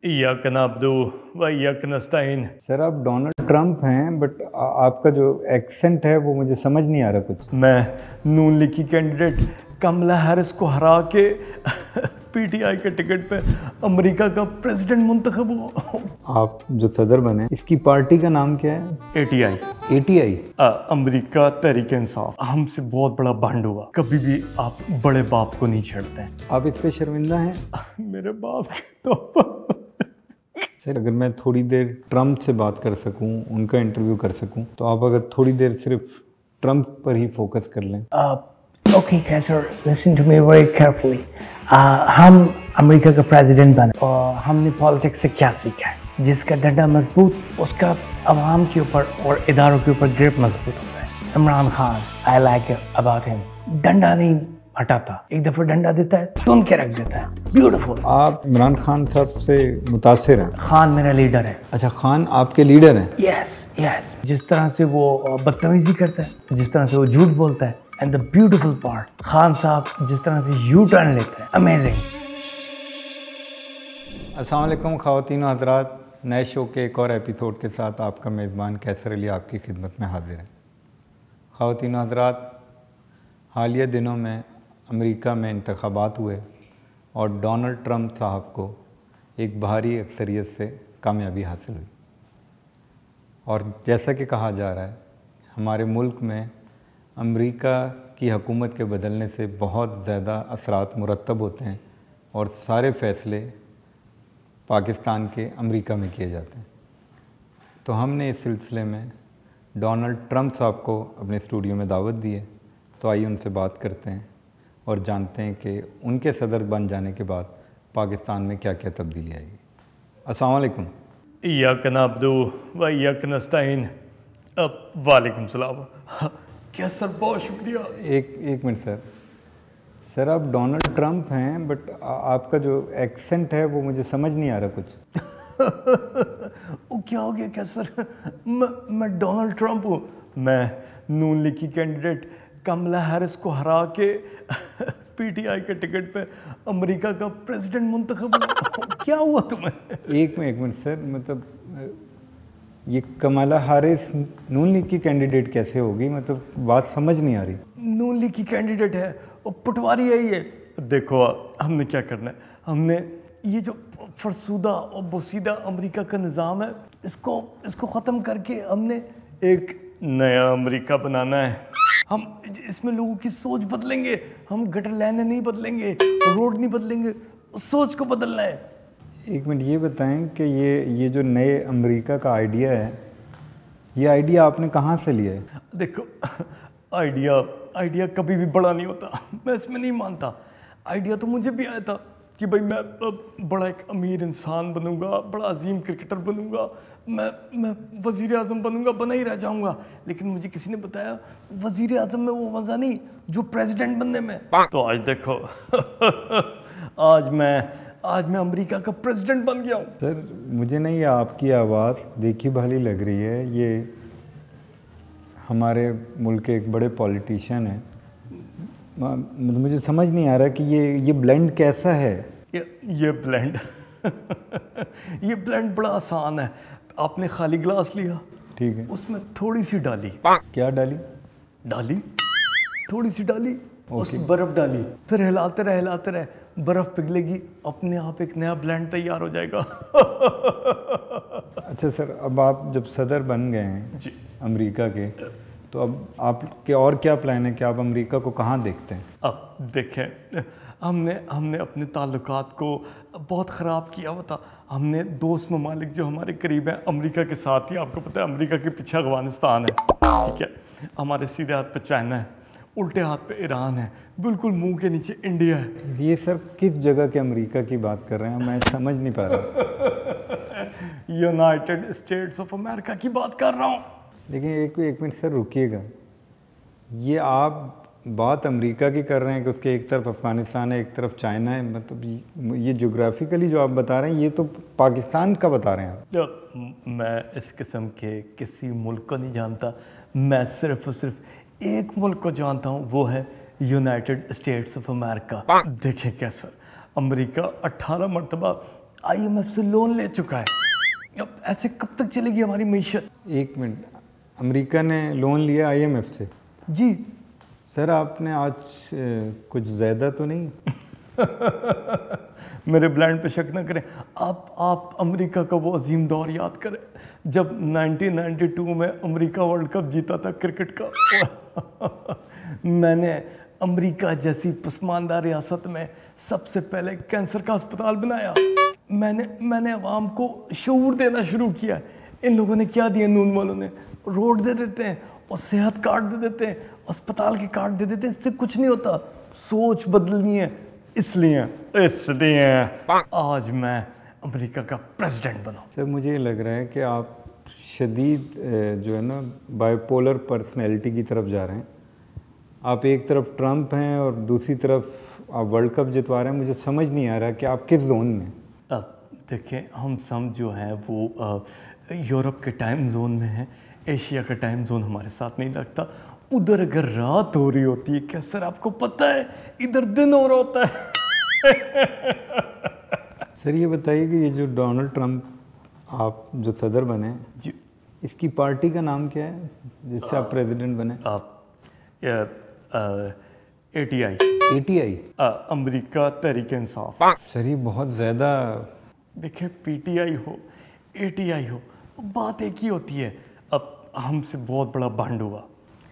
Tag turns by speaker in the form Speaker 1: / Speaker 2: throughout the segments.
Speaker 1: इय्याक नअब्दु व इय्याक नस्तईन।
Speaker 2: सर आप Donald Trump हैं बट आपका जो एक्सेंट है वो मुझे समझ नहीं आ रहा कुछ।
Speaker 1: मैं नून लीग की कैंडिडेट कमला हैरिस को हरा के पीटीआई के टिकट पे अमेरिका का प्रेसिडेंट मुंतखब हुआ।
Speaker 2: आप जो सदर बने इसकी पार्टी का नाम क्या है?
Speaker 1: ATI.
Speaker 2: ATI?
Speaker 1: America Tehreek Insaf. हमसे बहुत बड़ा बंड हुआ, कभी भी आप बड़े बाप को नहीं छेड़ते हैं।
Speaker 2: आप इस पे शर्मिंदा हैं?
Speaker 1: मेरे बाप के तो
Speaker 2: सर अगर मैं थोड़ी देर ट्रंप से बात कर सकूं, उनका इंटरव्यू कर सकूं, तो आप अगर थोड़ी देर सिर्फ ट्रंप पर ही फोकस कर लें।
Speaker 3: Okay, Kaiser, listen to me very carefully. हम अमेरिका का प्रेसिडेंट बने और हमने पॉलिटिक्स से क्या सीखा है? जिसका डंडा मजबूत उसका अवाम के ऊपर और इदारों के ऊपर ग्रिप मजबूत होता है। Imran Khan, I like about him. डंडा नहीं हटाता, एक दफा डंडा देता है तुम के रख देता है। ब्यूटीफुल।
Speaker 2: आप इमरान खान साहब से मुतासिर हैं?
Speaker 3: खान मेरा लीडर है।
Speaker 2: अच्छा, खान आपके लीडर हैं?
Speaker 3: Yes yes. जिस तरह से वो बदतमीजी करता है, जिस तरह से वो झूठ बोलता है, and the beautiful part, Khan साहब जिस तरह से यू टर्न लेते हैं, अमेजिंग।
Speaker 2: अस्सलाम वालेकुम ख़वातीन व हज़रात, नए शो के एक और एपिसोड के साथ आपका मेज़बान कैसर अली आपकी खिदमत में हाजिर है। ख़वातीन व हज़रात, हालिया दिनों में अमेरिका में इंतख़ाबात हुए और डोनाल्ड ट्रंप साहब को एक भारी अक्सरियत से कामयाबी हासिल हुई। और जैसा कि कहा जा रहा है, हमारे मुल्क में अमेरिका की हुकूमत के बदलने से बहुत ज़्यादा असरात मुरतब होते हैं और सारे फ़ैसले पाकिस्तान के अमेरिका में किए जाते हैं। तो हमने इस सिलसिले में डोनाल्ड ट्रंप साहब को अपने स्टूडियो में दावत दी है। तो आइए उनसे बात करते हैं और जानते हैं कि उनके सदर बन जाने के बाद पाकिस्तान में क्या क्या तब्दीली आएगी। अस्सलाम वालेकुम।
Speaker 1: इय्याक नअब्दु व इय्याक नस्तईन। वालेकुम सलाम। क्या सर, बहुत शुक्रिया।
Speaker 2: एक मिनट सर। सर आप डोनाल्ड ट्रंप हैं बट आपका जो एक्सेंट है वो मुझे समझ नहीं आ रहा कुछ।
Speaker 1: वो क्या हो गया क्या सर? मैं डोनाल्ड ट्रंप हूँ। मैं नून लीग की कैंडिडेट कमला हैरिस को हरा के पीटीआई के टिकट पे अमेरिका का प्रेसिडेंट मुंतखब हुआ। क्या हुआ तुम्हें?
Speaker 2: एक मिनट सर, मतलब ये कमला हैरिस नून लीग की कैंडिडेट कैसे होगी? मतलब बात समझ नहीं आ रही।
Speaker 1: नून लीग की कैंडिडेट है, वो पटवारी है ये। देखो हमने क्या करना है, हमने ये जो फरसूदा और बोसीदा अमेरिका का निज़ाम है इसको ख़त्म करके हमने एक नया अमेरिका बनाना है। हम इसमें लोगों की सोच बदलेंगे। हम गटर लाइनें नहीं बदलेंगे, रोड नहीं बदलेंगे, सोच को बदलना है।
Speaker 2: एक मिनट ये बताएं कि ये जो नए अमेरिका का आइडिया है, ये आइडिया आपने कहाँ से लिया है?
Speaker 1: देखो आइडिया कभी भी बड़ा नहीं होता, मैं इसमें नहीं मानता। आइडिया तो मुझे भी आया था कि भाई मैं बड़ा एक अमीर इंसान बनूंगा, बड़ा अजीम क्रिकेटर बनूंगा, मैं वज़ीर आज़म बनूंगा, बना ही रह जाऊंगा। लेकिन मुझे किसी ने बताया वज़ीर आज़म में वो मज़ा नहीं जो प्रेसिडेंट बनने में। तो आज देखो आज मैं अमेरिका का प्रेसिडेंट बन गया हूँ।
Speaker 2: सर मुझे नहीं, आपकी आवाज़ देखी भाली लग रही है। ये हमारे मुल्क के एक बड़े पॉलिटिशियन हैं। मुझे समझ नहीं आ रहा कि ये ब्लेंड कैसा है?
Speaker 1: ये ब्लेंड ये ब्लेंड बड़ा आसान है। आपने खाली ग्लास लिया,
Speaker 2: ठीक है,
Speaker 1: उसमें थोड़ी सी डाली।
Speaker 2: क्या डाली?
Speaker 1: थोड़ी सी डाली, उसमें बर्फ डाली, फिर हिलाते रहे, बर्फ पिघलेगी, अपने आप एक नया ब्लेंड तैयार हो जाएगा।
Speaker 2: अच्छा सर, अब आप जब सदर बन गए हैं
Speaker 1: जी
Speaker 2: अमेरिका के, तो अब आपके और क्या प्लान है कि आप अमेरिका को कहाँ देखते हैं?
Speaker 1: अब देखें, हमने अपने ताल्लुकात को बहुत ख़राब किया हुआ था। हमने दोस्त ममालिक जो हमारे करीब हैं, अमेरिका के साथ ही, आपको पता है अमेरिका के पीछे अफ़गानिस्तान है, ठीक है, हमारे सीधे हाथ पे चाइना है, उल्टे हाथ पे ईरान है, बिल्कुल मुंह के नीचे इंडिया है।
Speaker 2: ये सर किस जगह के अमेरिका की बात कर रहे हैं? मैं समझ नहीं पा रहा।
Speaker 1: यूनाइटेड स्टेट्स ऑफ अमेरिका की बात कर रहा हूँ।
Speaker 2: लेकिन एक मिनट सर रुकिएगा, ये आप बात अमेरिका की कर रहे हैं कि उसके एक तरफ अफ़गानिस्तान है, एक तरफ चाइना है, मतलब ये जोग्राफिकली जो आप बता रहे हैं ये तो पाकिस्तान का बता रहे हैं आप।
Speaker 1: मैं इस किस्म के किसी मुल्क को नहीं जानता, मैं सिर्फ और सिर्फ एक मुल्क को जानता हूँ, वो है यूनाइटेड स्टेट्स ऑफ अमेरिका। देखें क्या सर, अमेरिका 18 मरतबा IMF से लोन ले चुका है। अब ऐसे कब तक चलेगी हमारी मीशत?
Speaker 2: एक मिनट, अमेरिका ने लोन लिया IMF से?
Speaker 1: जी
Speaker 2: सर आपने आज कुछ ज़्यादा तो नहीं?
Speaker 1: मेरे ब्लैंड पे शक न करें। आप अमेरिका का वो अजीम दौर याद करें जब 1992 में अमेरिका वर्ल्ड कप जीता था क्रिकेट का। मैंने अमेरिका जैसी पसमानदा रियासत में सबसे पहले कैंसर का अस्पताल बनाया। मैंने अवाम को शऊर देना शुरू किया। इन लोगों ने क्या दिया, नून वालों ने? रोड दे देते हैं और सेहत कार्ड दे देते हैं, अस्पताल के कार्ड दे देते हैं। इससे कुछ नहीं होता। सोच बदलनी है, इसलिए आज मैं अमेरिका का प्रेसिडेंट बना।
Speaker 2: सर मुझे लग रहा है कि आप शदीद जो है ना बाइपोलर पर्सनैलिटी की तरफ जा रहे हैं। आप एक तरफ ट्रम्प हैं और दूसरी तरफ आप वर्ल्ड कप जितवा रहे हैं। मुझे समझ नहीं आ रहा कि आप किस जोन में।
Speaker 1: अब देखें, हम सब जो हैं वो यूरोप के टाइम जोन में हैं। एशिया का टाइम जोन हमारे साथ नहीं लगता। उधर अगर रात हो रही होती है, क्या सर आपको पता है इधर दिन हो रहा होता है।
Speaker 2: सर ये बताइए कि ये जो डोनाल्ड ट्रम्प आप जो सदर बने
Speaker 1: जी,
Speaker 2: इसकी पार्टी का नाम क्या है जिससे आप प्रेसिडेंट बने?
Speaker 1: ATI, America Tehreek Insaf.
Speaker 2: Sir ये बहुत ज़्यादा।
Speaker 1: देखिए, PTI हो ATI हो, बात एक ही होती है। अब हमसे बहुत बड़ा बंड हुआ।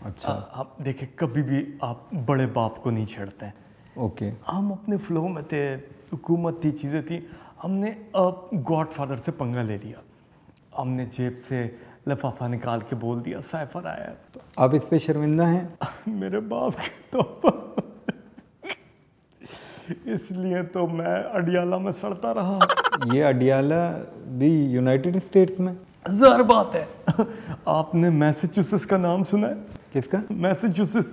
Speaker 2: अच्छा।
Speaker 1: आप देखिए, कभी भी आप बड़े बाप को नहीं छेड़ते हैं।
Speaker 2: ओके।
Speaker 1: हम अपने फ्लो में थे, हुकूमत थी, चीज़ें थी। हमने अब गॉडफादर से पंगा ले लिया। हमने जेब से लिफाफा निकाल के बोल दिया साइफर आया है।
Speaker 2: तो आप इस पे शर्मिंदा हैं?
Speaker 1: मेरे बाप के तो इसलिए तो मैं अडियाला में सड़ता रहा।
Speaker 2: ये अडियाला भी यूनाइटेड स्टेट्स में?
Speaker 1: ज़ाहिर बात है। आपने मैसेच्यूसेट्स का नाम सुना है?
Speaker 2: किसका?
Speaker 1: मैसेच्यूसेट्स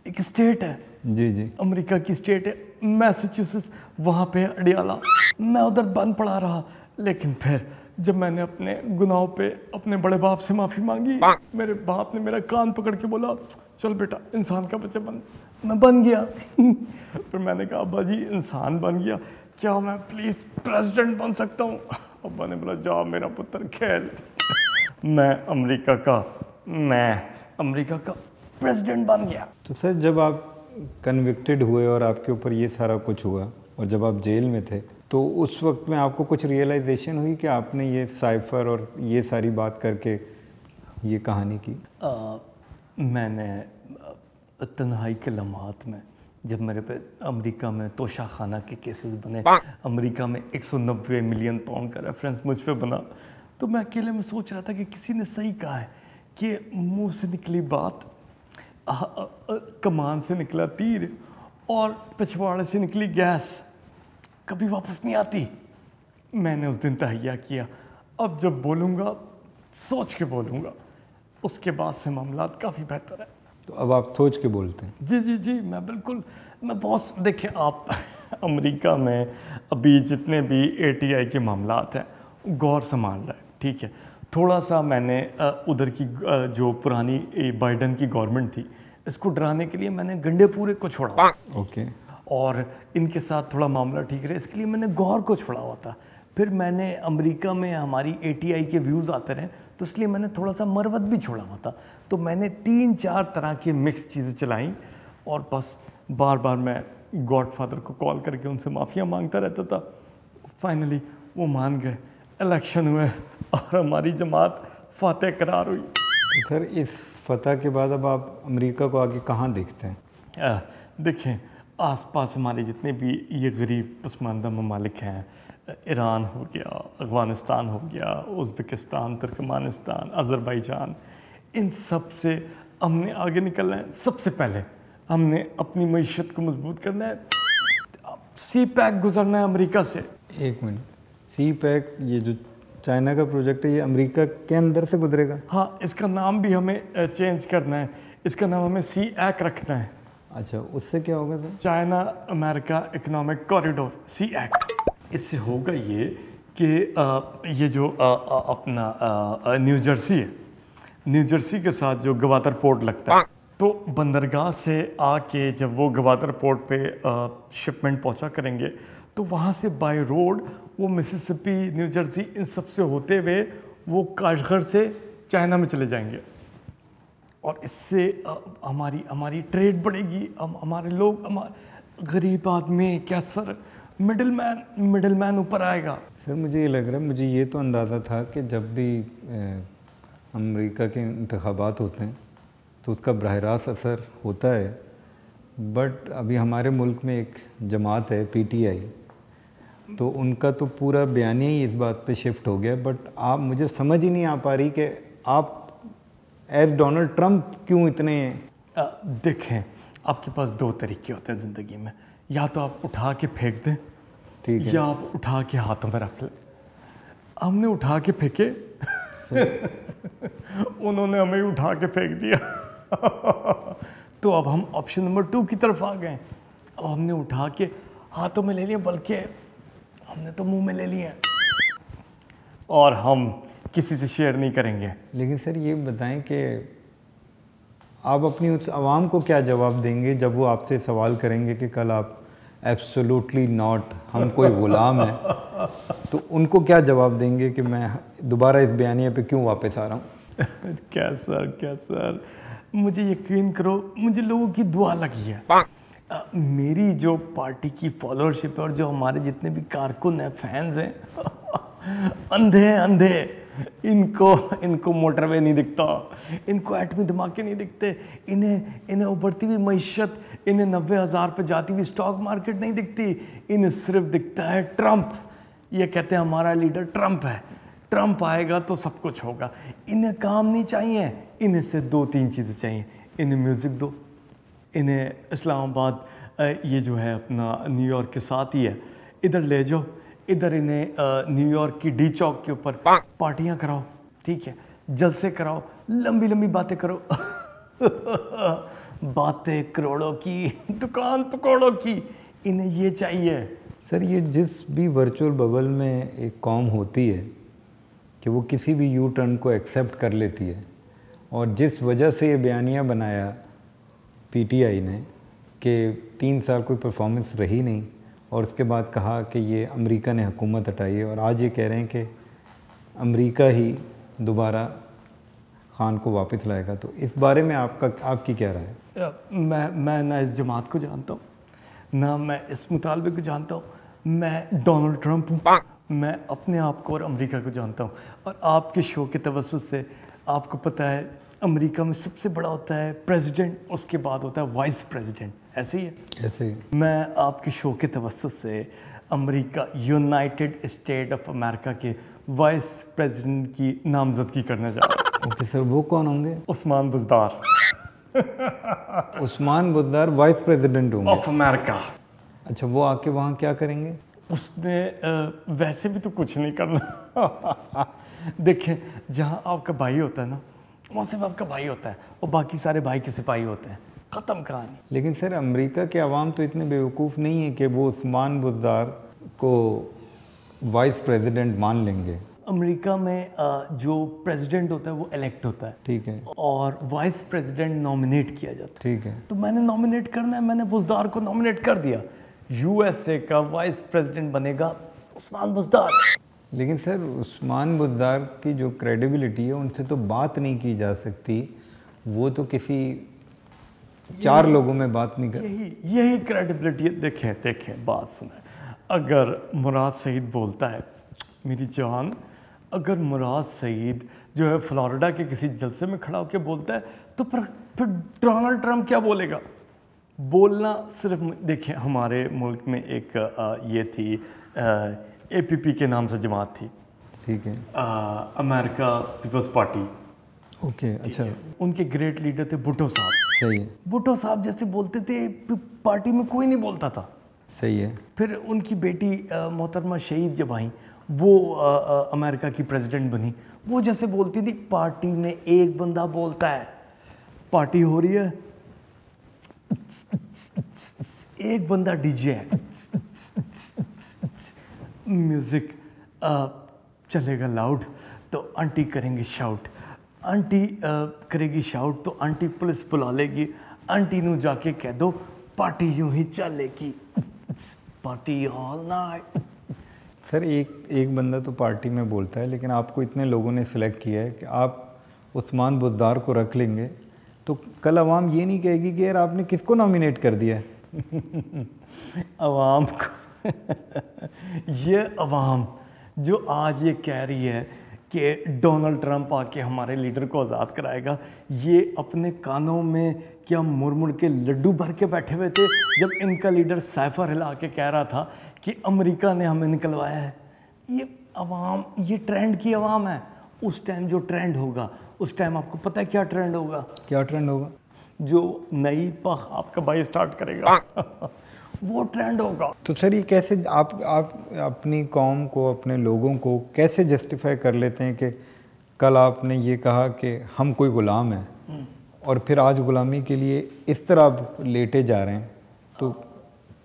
Speaker 1: एक स्टेट है।
Speaker 2: जी जी।
Speaker 1: अमेरिका की स्टेट है मैसेच्यूसेट्स, वहाँ पे अडियाला। मैं उधर बंद पड़ा रहा, लेकिन फिर जब मैंने अपने गुनाहों पे अपने बड़े बाप से माफ़ी मांगी, मेरे बाप ने मेरा कान पकड़ के बोला, चल बेटा इंसान का बच्चा बन। मैं बन गया। फिर मैंने कहा, अब्बा जी इंसान बन गया, क्या मैं प्लीज़ प्रेसिडेंट बन सकता हूँ? अब्बा ने बोला, जाओ मेरा पुत्र खेल। मैं अमेरिका का प्रेसिडेंट बन गया।
Speaker 2: तो सर जब आप कन्विक्टेड हुए और आपके ऊपर ये सारा कुछ हुआ और जब आप जेल में थे, तो उस वक्त में आपको कुछ रियलाइजेशन हुई कि आपने ये साइफर और ये सारी बात करके ये कहानी की?
Speaker 1: मैंने तन्हाई के लम्हात में, जब मेरे पे अमेरिका में तोशा खाना के केसेस बने, अमेरिका में 190 मिलियन पाउंड का रेफरेंस मुझ पे बना, तो मैं अकेले में सोच रहा था कि किसी ने सही कहा है कि मुंह से निकली बात, कमान से निकला तीर और पिछवाड़े से निकली गैस कभी वापस नहीं आती। मैंने उस दिन तहैया किया, अब जब बोलूँगा सोच के बोलूँगा, उसके बाद से मामलात काफ़ी बेहतर है।
Speaker 2: तो अब आप सोच के बोलते हैं?
Speaker 1: जी जी जी, मैं बहुत देखिए, आप अमेरिका में अभी जितने भी ATI के मामलात हैं गौर संभाल रहे हैं, ठीक है। थोड़ा सा मैंने उधर की जो पुरानी बाइडन की गवर्नमेंट थी, इसको डराने के लिए मैंने गंडे पूरे को छोड़ा।
Speaker 2: ओके।
Speaker 1: और इनके साथ थोड़ा मामला ठीक रहे, इसके लिए मैंने गौर को छोड़ा हुआ था। फिर मैंने अमेरिका में हमारी ATI के व्यूज़ आते रहे, तो इसलिए मैंने थोड़ा सा मरवत भी छोड़ा हुआ था। तो मैंने 3-4 तरह की मिक्स चीज़ें चलाई और बस बार बार मैं गॉडफादर को कॉल करके उनसे माफ़िया मांगता रहता था। फाइनली वो मान गए, इलेक्शन हुए और हमारी जमात फातह करार हुई।
Speaker 2: तो सर इस फतह के बाद अब आप अमेरिका को आगे कहाँ देखते हैं?
Speaker 1: देखें, आसपास हमारे जितने भी ये गरीब पसमानदा ममालिक हैं, ईरान हो गया, अफ़गानिस्तान हो गया, उज़्बेकिस्तान, तुर्कमानिस्तान, अज़रबैजान, इन सब से हमने आगे निकलना है। सबसे पहले हमने अपनी मईशत को मजबूत करना है। CPEC गुजरना है अमेरिका से।
Speaker 2: एक मिनट, CPEC ये जो चाइना का प्रोजेक्ट है, ये अमेरिका के अंदर से गुजरेगा?
Speaker 1: हाँ, इसका नाम भी हमें चेंज करना है। इसका नाम हमें CAC रखना है।
Speaker 2: अच्छा, उससे क्या होगा sir?
Speaker 1: China America economic corridor, CAC। इससे होगा ये कि ये जो अपना न्यू जर्सी है, न्यू जर्सी के साथ जो गवादर पोर्ट लगता है, तो बंदरगाह से आके जब वो गवादर पोर्ट पे शिपमेंट पहुंचा करेंगे, तो वहाँ से बाय रोड वो मिसिसिपी, न्यू जर्सी, इन सब से होते हुए वो काशगर से चाइना में चले जाएंगे और इससे हमारी ट्रेड बढ़ेगी, हमारे लोग, गरीब आदमी क्या सर, मिडिल मैन ऊपर आएगा।
Speaker 2: सर मुझे ये लग रहा है, मुझे ये तो अंदाज़ा था कि जब भी अमेरिका के इंतखाबात होते हैं तो उसका बराह रास्त असर होता है, बट अभी हमारे मुल्क में एक जमात है PTI, तो उनका तो पूरा बयानिया ही इस बात पे शिफ्ट हो गया। बट आप, मुझे समझ ही नहीं आ पा रही कि आप एज डोनाल्ड ट्रंप क्यों इतने
Speaker 1: देखें, आपके पास दो तरीके होते हैं ज़िंदगी में, या तो आप उठा के फेंक दें,
Speaker 2: ठीक है,
Speaker 1: या आप उठा के हाथों में रख लें। हमने उठा के फेंके उन्होंने हमें उठा के फेंक दिया तो अब हम ऑप्शन नंबर 2 की तरफ आ गए। अब हमने उठा के हाथों में ले लिया, बल्कि हमने तो मुंह में ले लिया और हम किसी से शेयर नहीं करेंगे।
Speaker 2: लेकिन सर ये बताएं कि आप अपनी उस आवाम को क्या जवाब देंगे जब वो आपसे सवाल करेंगे कि कल आप एब्सोल्युटली नॉट, हम कोई गुलाम है, तो उनको क्या जवाब देंगे कि मैं दोबारा इस बयानिया पे क्यों वापस आ रहा हूँ?
Speaker 1: क्या सर, मुझे यकीन करो, मुझे लोगों की दुआ लगी है। मेरी जो पार्टी की फॉलोअरशिप है और जो हमारे जितने भी कारकुन हैं, फैंस हैं अंधे, इनको मोटरवे नहीं दिखता, इनको एटमी धमाके नहीं दिखते, इन्हें उभरती हुई मईशत, इन्हें 90,000 पे जाती हुई स्टॉक मार्केट नहीं दिखती, इन्हें सिर्फ दिखता है ट्रंप। ये कहते हैं हमारा लीडर ट्रंप है, ट्रंप आएगा तो सब कुछ होगा। इन्हें काम नहीं चाहिए, इन्हें से 2-3 चीज़ें चाहिए। इन्हें म्यूज़िक दो, इन्हें इस्लामाबाद, ये जो है अपना न्यूयॉर्क के साथ ही है, इधर ले जाओ, इधर इन्हें न्यूयॉर्क की डी चौक के ऊपर पार्टियां कराओ, ठीक है, जलसे कराओ, लंबी बातें करो बातें करोड़ों की, दुकान पकौड़ों की, इन्हें ये चाहिए।
Speaker 2: सर ये जिस भी वर्चुअल बबल में एक कौम होती है कि वो किसी भी यू टर्न को एक्सेप्ट कर लेती है, और जिस वजह से ये बयानिया बनाया PTI ने कि 3 साल कोई परफॉर्मेंस रही नहीं, और उसके बाद कहा कि ये अमेरिका ने हुकूमत हटाई है, और आज ये कह रहे हैं कि अमेरिका ही दोबारा खान को वापस लाएगा, तो इस बारे में आपकी क्या राय है?
Speaker 1: मैं ना इस जमात को जानता हूँ, ना मैं इस मुतालबे को जानता हूँ। मैं डोनाल्ड ट्रंप हूँ, मैं अपने आप को और अमेरिका को जानता हूँ। और आपके शो के तवज्जुह से आपको पता है अमेरिका में सबसे बड़ा होता है प्रेसिडेंट, उसके बाद होता है वाइस प्रेसिडेंट, ऐसे ही है?
Speaker 2: ऐसे ही।
Speaker 1: मैं आपके शो के तवज्जुह से America, United state of America के वाइस प्रेसिडेंट की नामजदगी करने जा रहा हूँ।
Speaker 2: ओके सर, वो कौन होंगे?
Speaker 1: उस्मान बुज़दार
Speaker 2: उस्मान बुज़दार वाइस प्रेसिडेंट होंगे
Speaker 1: ऑफ अमेरिका।
Speaker 2: अच्छा, वो आके वहाँ क्या करेंगे?
Speaker 1: उसने वैसे भी तो कुछ नहीं करना देखें, जहाँ आपका भाई होता है ना, वहाँ सिर्फ आपका भाई होता है और बाकी सारे भाई के सिपाही होते हैं, ख़त्म कहानी।
Speaker 2: लेकिन सर अमेरिका के अवाम तो इतने बेवकूफ़ नहीं है कि वो उस्मान बुज़दार को वाइस प्रेसिडेंट मान लेंगे।
Speaker 1: अमेरिका में जो प्रेसिडेंट होता है वो इलेक्ट होता है,
Speaker 2: ठीक है,
Speaker 1: और वाइस प्रेसिडेंट नॉमिनेट किया जाता है।
Speaker 2: ठीक है।
Speaker 1: तो मैंने नॉमिनेट करना है, मैंने बुज़दार को नॉमिनेट कर दिया। USA का वाइस प्रेसिडेंट बनेगा उस्मान बुज़दार।
Speaker 2: लेकिन सर उस्मान बुज़दार की जो क्रेडिबिलिटी है उनसे तो बात नहीं की जा सकती, वो तो किसी 4 लोगों में बात नहीं कर।
Speaker 1: यही क्रेडिबिलिटी। देखें बात सुने, अगर मुराद सईद बोलता है, मेरी जान, अगर मुराद सईद जो है फ्लोरिडा के किसी जलसे में खड़ा होकर बोलता है, तो फिर डोनाल्ड ट्रंप क्या बोलेगा? बोलना सिर्फ, देखिए हमारे मुल्क में एक ये थी APP के नाम से जमात थी,
Speaker 2: ठीक है,
Speaker 1: अमेरिका पीपल्स पार्टी।
Speaker 2: ओके, अच्छा,
Speaker 1: उनके ग्रेट लीडर थे भुट्टो साहब।
Speaker 2: सही है,
Speaker 1: भुट्टो साहब जैसे बोलते थे पार्टी में कोई नहीं बोलता था।
Speaker 2: सही है।
Speaker 1: फिर उनकी बेटी मोहतरमा शहीद जब आई, वो अमेरिका की प्रेसिडेंट बनी, वो जैसे बोलती थी पार्टी में एक बंदा बोलता है, पार्टी हो रही है, एक बंदा डीजे है, म्यूजिक चलेगा लाउड, तो आंटी करेंगे शाउट, आंटी करेगी शाउट तो आंटी पुलिस बुला लेगी, आंटी नू जाके कह दो पार्टी यूं ही चलेगी, पार्टी ऑल नाइट।
Speaker 2: سر ایک بندہ تو پارٹی میں بولتا ہے، لیکن آپ کو اتنے لوگوں نے سلیکٹ کیا ہے کہ آپ عثمان بزدار کو رکھ لیں گے تو کل عوام یہ نہیں کہے گی کہ یار آپ نے کس کو نامینیٹ کر دیا ہے؟
Speaker 1: عوام کو یہ عوام جو آج یہ کہہ رہی ہے کہ ڈونلڈ ٹرمپ آ کے ہمارے لیڈر کو آزاد کرائے گا، یہ اپنے کانوں میں کیا مڑ کے لڈو بھر کے بیٹھے ہوئے تھے جب ان کا لیڈر سائفر ہلا کے کہہ رہا تھا کہ امریکہ نے ہمیں نکلوایا ہے؟ یہ عوام، یہ ٹرینڈ کی عوام ہے۔ اس ٹائم جو ٹرینڈ ہوگا، اس ٹائم آپ کو پتہ ہے کیا ٹرینڈ ہوگا؟
Speaker 2: کیا ٹرینڈ ہوگا؟
Speaker 1: جو نئی پخ آپ کا بھائی سٹارٹ کرے گا وہ ٹرینڈ ہوگا۔
Speaker 2: تو سر یہ کیسے آپ اپنی قوم کو، اپنے لوگوں کو کیسے جسٹیفائی کر لیتے ہیں کہ کل آپ نے یہ کہا کہ ہم کوئی غلام ہیں اور پھر آج غلامی کے لیے اس طرح لیٹے جا رہے ہیں؟ تو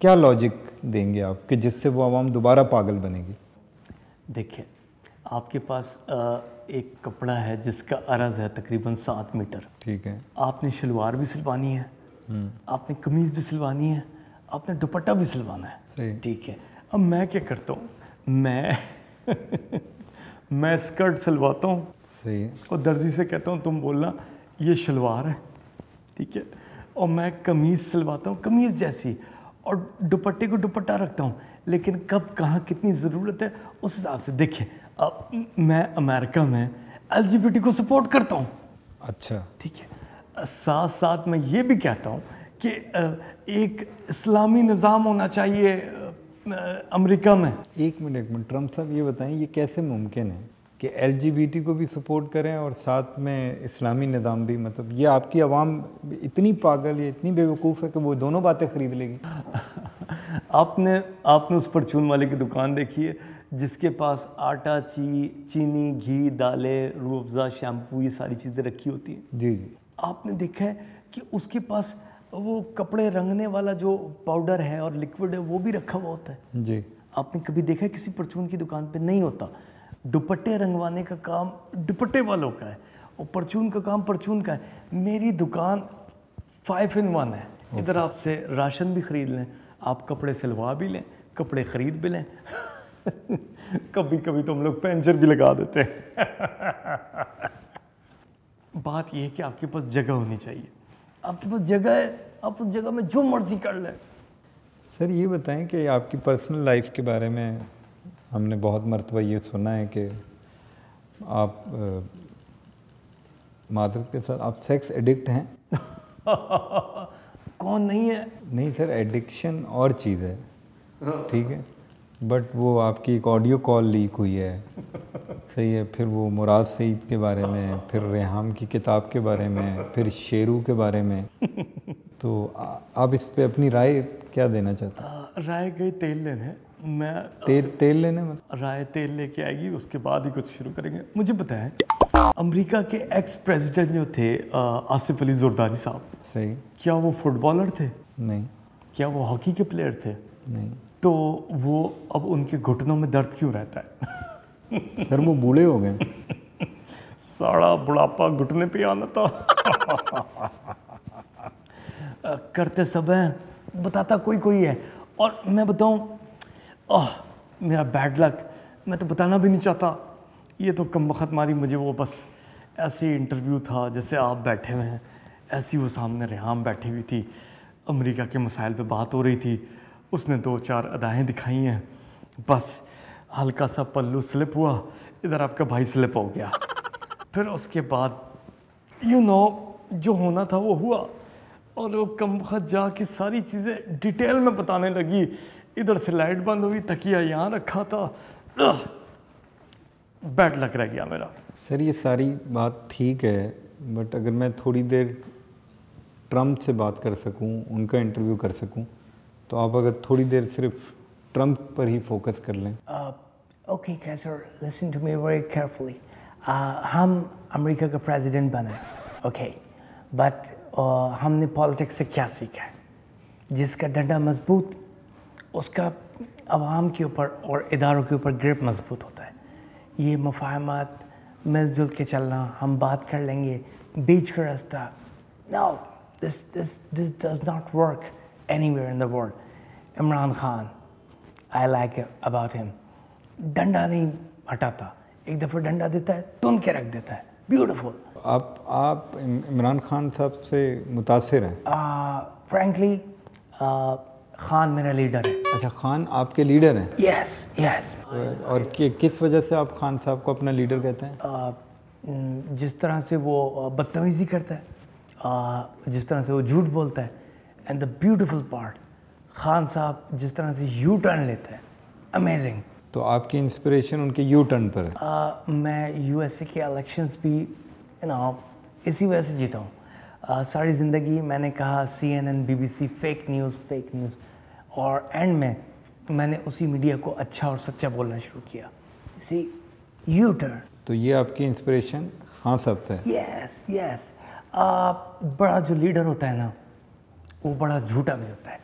Speaker 2: کیا لاجک دیں گے آپ کہ جس سے وہ عوام دوبارہ پاگل بنے گی؟
Speaker 1: دیکھیں، آپ کے پاس ایک کپڑا ہے جس کا عرض ہے تقریباً 7 میٹر،
Speaker 2: ٹھیک ہے،
Speaker 1: آپ نے شلوار بھی سلوانی ہے، آپ نے قمیض بھی سلوانی ہے، آپ نے دوپٹہ بھی سلوانا ہے،
Speaker 2: صحیح،
Speaker 1: ٹھیک ہے۔ اب میں کیا کرتا ہوں، میں اسکرٹ سلواتا ہوں
Speaker 2: صحیح،
Speaker 1: اور درزی سے کہتا ہوں تم بولنا یہ شلوار ہے، ٹھیک ہے، اور میں قمیض سلواتا ہوں قمیض جیسی، اور دوپٹے کو دوپٹہ رکھتا ہوں، لیکن کب کہاں کتنی ضرورت ہے اس حساب سے۔ دیکھیں، اب میں امریکہ میں LGBT کو سپورٹ کرتا ہوں،
Speaker 2: اچھا،
Speaker 1: ٹھیک ہے، ساتھ ساتھ میں یہ بھی کہتا ہوں کہ ایک اسلامی نظام ہونا چاہیے امریکہ میں۔
Speaker 2: ایک منٹ ٹرمپ صاحب یہ بتائیں یہ کیسے ممکن ہے کہ LGBT کو بھی سپورٹ کریں اور ساتھ میں اسلامی نظام بھی؟ مطلب یہ آپ کی عوام اتنی پاگل یا اتنی بے وقوف ہے کہ وہ دونوں باتیں خرید لے گی؟
Speaker 1: آپ نے اس پرچون والے کی دکان دیکھی ہے جس کے پاس آٹا، چینی، گھی، دالیں، روح افزا، شیمپو، یہ ساری چیزیں رکھی ہوتی ہیں؟
Speaker 2: جی جی،
Speaker 1: آپ نے دیکھا ہے کہ اس کے پاس وہ کپڑے رنگنے والا جو پاؤڈر ہے اور لیکوڈ ہے وہ بھی رکھا ہوا ہوتا ہے؟
Speaker 2: جی،
Speaker 1: آپ نے کبھی دیکھا ہے کسی پرچون کی دکان پہ؟ نہیں ہوتا۔ دوپٹے رنگوانے کا کام دوپٹے والوں کا ہے اور پرچون کا کام پرچون کا ہے۔ میری دکان 5 in 1 ہے، ادھر آپ سے راشن بھی خرید لیں، آپ کپڑے سلوا بھی لیں، کپڑے خرید بھی لیں، کبھی کبھی تو ہم لوگ پینچر بھی لگا دیتے ہیں۔ بات یہ ہے کہ آپ کے پاس جگہ ہونی چاہیے، آپ کے پاس جگہ ہے، آپ اس جگہ میں جو مرضی کر لیں۔
Speaker 2: سر یہ بتائیں کہ آپ کی پرسنل لائف کے بارے میں ہم نے بہت مرتبہ یہ سنا ہے کہ آپ معذرت کے ساتھ آپ سیکس ایڈکٹ ہیں؟
Speaker 1: کون نہیں ہے؟
Speaker 2: نہیں سر، ایڈکشن اور چیز ہے، ٹھیک ہے، بٹ وہ آپ کی ایک آڈیو کال لیک ہوئی ہے، صحیح ہے، پھر وہ مراد سعید کے بارے میں، پھر ریحام کی کتاب کے بارے میں، پھر شیرو کے بارے میں، تو آپ اس پہ اپنی رائے کیا دینا چاہتے ہیں؟
Speaker 1: رائے گئی تیل لینے، میں
Speaker 2: تیل لینے میں
Speaker 1: رائے تیل لے کے آئے گی، اس کے بعد ہی کچھ شروع کریں گے۔ مجھے بتائیں، امریکہ کے ایکس پریزیڈنٹ جو تھے آصف علی زرداری صاحب،
Speaker 2: صحیح،
Speaker 1: کیا وہ فٹ بالر تھے؟
Speaker 2: نہیں،
Speaker 1: کیا وہ ہاکی کے پلیئر تھے؟
Speaker 2: نہیں
Speaker 1: تو وہ اب ان کے گھٹنوں میں درد کیوں رہتا ہے؟
Speaker 2: سر وہ بوڑھے ہو گئے۔
Speaker 1: ساڑا بڑھاپا گھٹنے پہ آنا تھا۔ کرتے سب ہیں، بتاتا کوئی ہے، اور میں بتاؤں میرا بیڈ لک، میں تو بتانا بھی نہیں چاہتا، یہ تو کم وقت ماری مجھے، وہ بس ایسے انٹرویو تھا جیسے آپ بیٹھے ہوئے ہیں، ایسی وہ سامنے ریحام بیٹھی ہوئی تھی، امریکہ کے مسائل پہ بات ہو رہی تھی، اس نے 2-4 ادائیں دکھائی ہیں، بس ہلکا سا پلو سلپ ہوا، ادھر آپ کا بھائی سلپ ہو گیا، پھر اس کے بعد جو ہونا تھا وہ ہوا، اور وہ کم وقت جا کے ساری چیزیں ڈیٹیل میں بتانے لگی، ادھر سے لائٹ بند ہوئی، تکیہ یہاں رکھا تھا، بیڈ لک رہ گیا میرا۔
Speaker 2: سر یہ ساری بات ٹھیک ہے، بٹ اگر میں تھوڑی دیر ٹرمپ سے بات کر سکوں، ان کا انٹرویو کر سکوں، تو آپ اگر تھوڑی دیر صرف ٹرمپ پر ہی فوکس کر لیں۔
Speaker 3: Okay, Kaiser, listen to me very carefully. ہم امریکہ کا پریزیڈنٹ بنے، اوکے، بٹ ہم نے پالیٹکس سے کیا سیکھا ہے؟ جس کا ڈنڈا مضبوط، اس کا عوام کے اوپر اور اداروں کے اوپر گرپ مضبوط ہوتا ہے۔ یہ مفاہمات، مل جل کے چلنا، ہم بات کر لیں گے، بیچ کا راستہ، no, this does not work anywhere in the world. Imran Khan, I like about him. डंडा नहीं हटाता, एक दफ़ा डंडा देता है तुन के रख देता है, ब्यूटीफुल।
Speaker 2: आप इमरान खान साहब से मुतासिर हैं?
Speaker 3: फ्रैंकली खान मेरा लीडर है।
Speaker 2: अच्छा, खान आपके लीडर हैं?
Speaker 3: Yes yes.
Speaker 2: और किस वजह से आप खान साहब को अपना लीडर कहते हैं?
Speaker 3: जिस तरह से वो बदतमीज़ी करता है, जिस तरह से वो झूठ बोलता है, and the beautiful part, Khan साहब जिस तरह से यू टर्न लेता है, अमेजिंग।
Speaker 2: तो आपकी इंस्पिरेशन उनके यू टर्न पर है?
Speaker 3: मैं यूएसए के इलेक्शंस भी इसी वजह से जीता हूँ। सारी ज़िंदगी मैंने कहा CNN, BBC फेक न्यूज़, और एंड में मैंने उसी मीडिया को अच्छा और सच्चा बोलना शुरू किया। सी यू टर्न।
Speaker 2: तो ये आपकी इंस्पिरेशन खान साहब से है?
Speaker 3: Yes yes. बड़ा जो लीडर होता है ना, वो बड़ा झूठा भी होता है,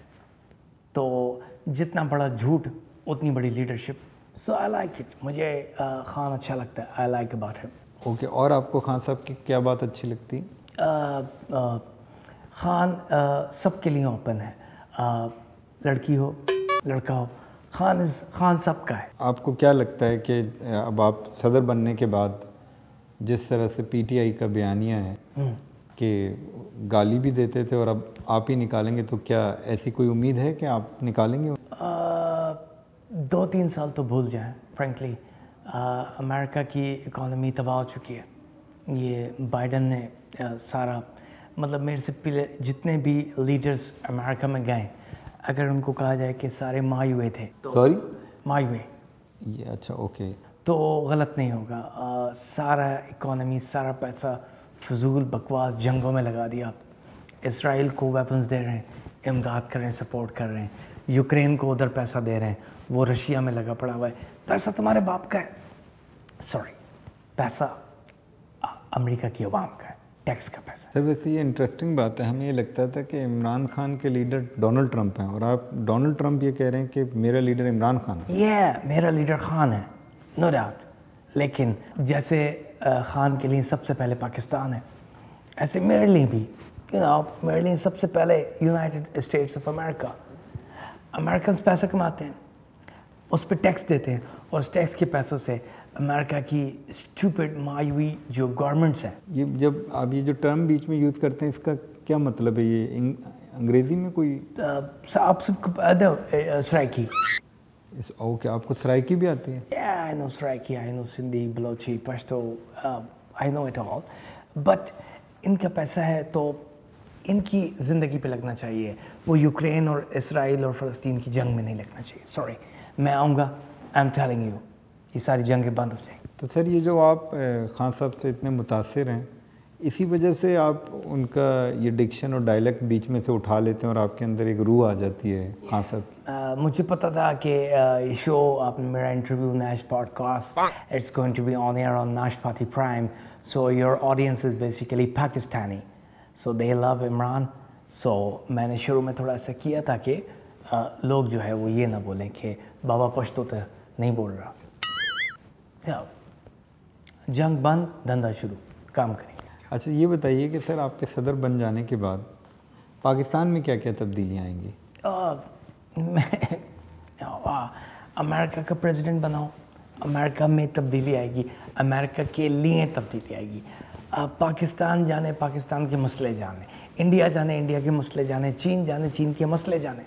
Speaker 3: तो जितना बड़ा झूठ उतनी बड़ी leadership. So I like it. मुझे खान अच्छा लगता है, I like about him.
Speaker 2: Okay, और आपको खान साहब की क्या बात अच्छी लगती है?
Speaker 3: खान सबके लिए ओपन है, लड़की हो लड़का हो, खान सबका है।
Speaker 2: आपको क्या लगता है कि अब आप सदर बनने के बाद जिस तरह से PTI का बयानिया है कि गाली भी देते थे और अब आप ही निकालेंगे, तो क्या ऐसी कोई उम्मीद है कि आप निकालेंगे?
Speaker 3: 2-3 साल तो भूल जाएं फ्रेंकली। अमेरिका की इकॉनमी तबाह हो चुकी है। ये बाइडन ने सारा, मतलब मेरे से पहले जितने भी लीडर्स अमेरिका में गए, अगर उनको कहा जाए कि सारे माई हुए थे, तो
Speaker 2: सॉरी,
Speaker 3: माई हुए,
Speaker 2: ये अच्छा, ओके,
Speaker 3: तो गलत नहीं होगा। सारा इकॉनमी, सारा पैसा फजूल बकवास जंगों में लगा दिया। इसराइल को वेपन्स दे रहे हैं, इमदाद कर रहे हैं, सपोर्ट कर रहे हैं। यूक्रेन को उधर पैसा दे रहे हैं, वो रशिया में लगा पड़ा हुआ है। पैसा तुम्हारे बाप का है, सॉरी, पैसा अमेरिका की अवाम का है, टैक्स का पैसा।
Speaker 2: सर वैसे ये इंटरेस्टिंग बात है, हमें ये लगता था कि इमरान खान के लीडर डोनाल्ड ट्रंप हैं, और आप डोनाल्ड ट्रंप ये कह रहे हैं कि मेरा लीडर इमरान खान है।
Speaker 3: ये मेरा लीडर खान है, नो डाउट। लेकिन जैसे खान के लिए सबसे पहले पाकिस्तान है, ऐसे मेरे लिए भी, मेरे लिए सबसे पहले United states of America. American पैसा कमाते हैं, उस पर टैक्स देते हैं, और उस टैक्स के पैसों से अमेरिका की स्टूपिड माई हुई जो गवर्नमेंट्स हैं।
Speaker 2: ये जब आप ये जो टर्म बीच में यूज़ करते हैं, इसका क्या मतलब है? ये अंग्रेज़ी में कोई
Speaker 3: आप सबको सराइकी?
Speaker 2: ओके, आपको सराइकी भी आती है?
Speaker 3: I know Saraiki, I know Sindhi, Balochi, Pashto, I know it all. But इनका पैसा है तो इनकी ज़िंदगी पे लगना चाहिए, वो यूक्रेन और इसराइल और फ़लस्तीन की जंग में नहीं लगना चाहिए। सॉरी, मैं आऊँगा, आई एम टेलिंग यू, ये सारी जंगें बंद हो जाएंगी।
Speaker 2: तो सर ये जो आप खान साहब से इतने मुतासिर हैं, इसी वजह से आप उनका ये डिक्शन और डायलेक्ट बीच में से उठा लेते हैं और आपके अंदर एक रूह आ जाती है खान साहब?
Speaker 3: मुझे पता था कि ये शो, आपने मेरा इंटरव्यू नाश podcast, it's going to be on air on Nashpati prime, so your audience is basically Pakistani, so they love Imran. So मैंने शुरू में थोड़ा सा किया था कि लोग जो है वो ये ना बोलें कि बाबा पश्तो तो नहीं बोल रहा। जंग बंद, धंधा शुरू, काम करेंगे।
Speaker 2: अच्छा ये बताइए कि सर आपके सदर बन जाने के बाद पाकिस्तान में क्या क्या तब्दीलियाँ आएंगी?
Speaker 3: मैं अमेरिका का प्रेसिडेंट बनाऊँ, अमेरिका में तब्दीली आएगी, अमेरिका के लिए तब्दीली आएगी। पाकिस्तान जाने, पाकिस्तान के मसले जाने, इंडिया जाने, इंडिया के मसले जाने, चीन जाने, चीन के मसले जाने।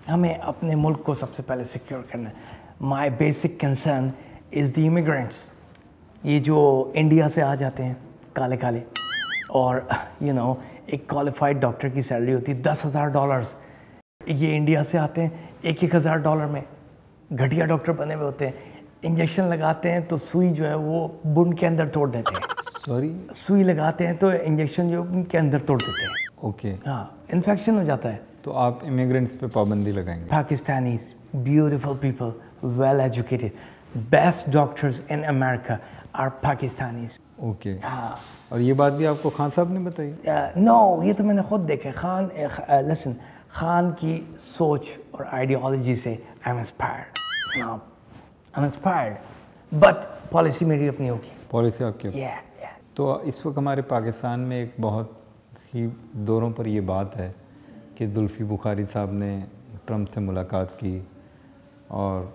Speaker 3: हमें अपने मुल्क को सबसे पहले सिक्योर करना है। My basic concern is the immigrants. ये जो इंडिया से आ जाते हैं काले काले, और एक क्वालिफाइड डॉक्टर की सैलरी होती है $10,000। ये इंडिया से आते हैं $1,000 में, घटिया डॉक्टर बने हुए होते हैं, इंजेक्शन लगाते हैं तो सुई जो है वो बुन के अंदर तोड़ देते हैं।
Speaker 2: सॉरी,
Speaker 3: सुई लगाते हैं तो इंजेक्शन जो उनके अंदर तोड़ देते हैं।
Speaker 2: ओके,
Speaker 3: हाँ, इन्फेक्शन हो जाता है।
Speaker 2: तो आप इमिग्रेंट्स पे पाबंदी लगाएंगे?
Speaker 3: Pakistanis, beautiful people, well educated, best doctors in America are Pakistanis.
Speaker 2: Okay,
Speaker 3: हाँ।
Speaker 2: और ये बात भी आपको खान साहब ने बताई?
Speaker 3: नो, ये तो मैंने खुद देखा। लिसन, खान की सोच और आइडियोलॉजी से I am inspired, but policy मेरी अपनी होगी।
Speaker 2: पॉलिसी आपकी होगी? तो इस वक्त हमारे पाकिस्तान में एक बहुत ही दौरों पर ये बात है कि जुल्फ़ी बुखारी साहब ने ट्रंप से मुलाकात की और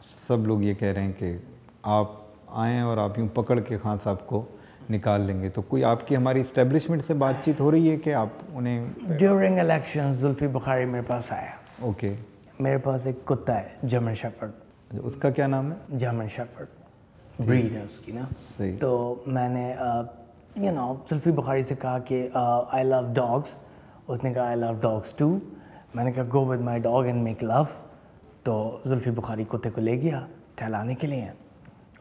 Speaker 2: सब लोग ये कह रहे हैं कि आप आएँ और आप यूँ पकड़ के खान साहब को निकाल लेंगे, तो कोई आपकी हमारी इस्टेब्लिशमेंट से बातचीत हो रही है कि आप उन्हें?
Speaker 3: ड्यूरिंग इलेक्शन जुल्फी बुखारी मेरे पास आया।
Speaker 2: ओके।
Speaker 3: मेरे पास एक कुत्ता है जर्मन शेफर्ड।
Speaker 2: उसका क्या नाम है?
Speaker 3: जर्मन शेफर्ड ब्रीड है उसकी ना।
Speaker 2: सही।
Speaker 3: तो मैंने जुल्फी बुखारी से कहा कि आई लव डॉग्स। उसने कहा आई लव डॉग्स टू। मैंने कहा go with my dog and make love. तो जुल्फी बुखारी कुत्ते को ले गया टहलाने के लिए,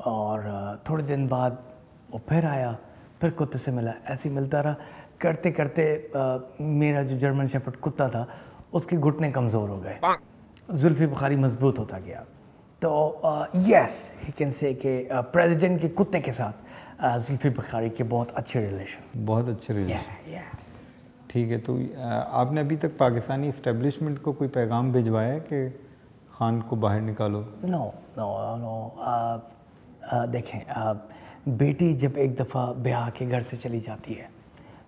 Speaker 3: और थोड़े दिन बाद वो फिर आया, फिर कुत्ते से मिला, ऐसे ही मिलता रहा। करते करते मेरा जो जर्मन शेफर्ड कुत्ता था उसके घुटने कमज़ोर हो गए, जुल्फी बुखारी मजबूत होता गया। तो यस ही कैन से कि प्रेसिडेंट के कुत्ते के साथ जुल्फी बुखारी के बहुत अच्छे रिलेशन।
Speaker 2: बहुत अच्छे रिलेशन। ठीक है, तो आपने अभी तक पाकिस्तानी इस्टेब्लिशमेंट को कोई पैगाम भिजवाया है कि खान को बाहर निकालो?
Speaker 3: No no no. देखें, बेटी जब एक दफ़ा ब्याह के घर से चली जाती है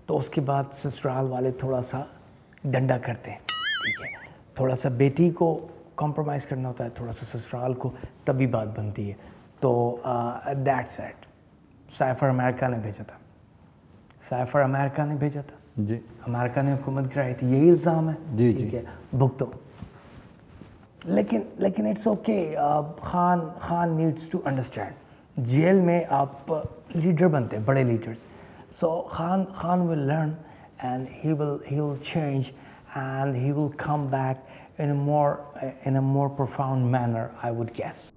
Speaker 3: तो उसके बाद ससुराल वाले थोड़ा सा डंडा करते हैं, ठीक है। थोड़ा सा बेटी को कॉम्प्रोमाइज़ करना होता है, थोड़ा सा ससुराल को, तभी बात बनती है। तो दैट्स इट। साइफर अमेरिका ने भेजा था, साइफर अमेरिका ने भेजा था
Speaker 2: जी।
Speaker 3: अमेरिका ने हुकूमत गिराई थी, यही इल्ज़ाम है।
Speaker 2: जी
Speaker 3: ठीक
Speaker 2: जी।
Speaker 3: है, भुगतो। लेकिन it's okay. Khan needs to understand, jail में आप लीडर बनते हैं, बड़े leaders. So Khan will learn and he will change and he will come back in a more profound manner, I would guess.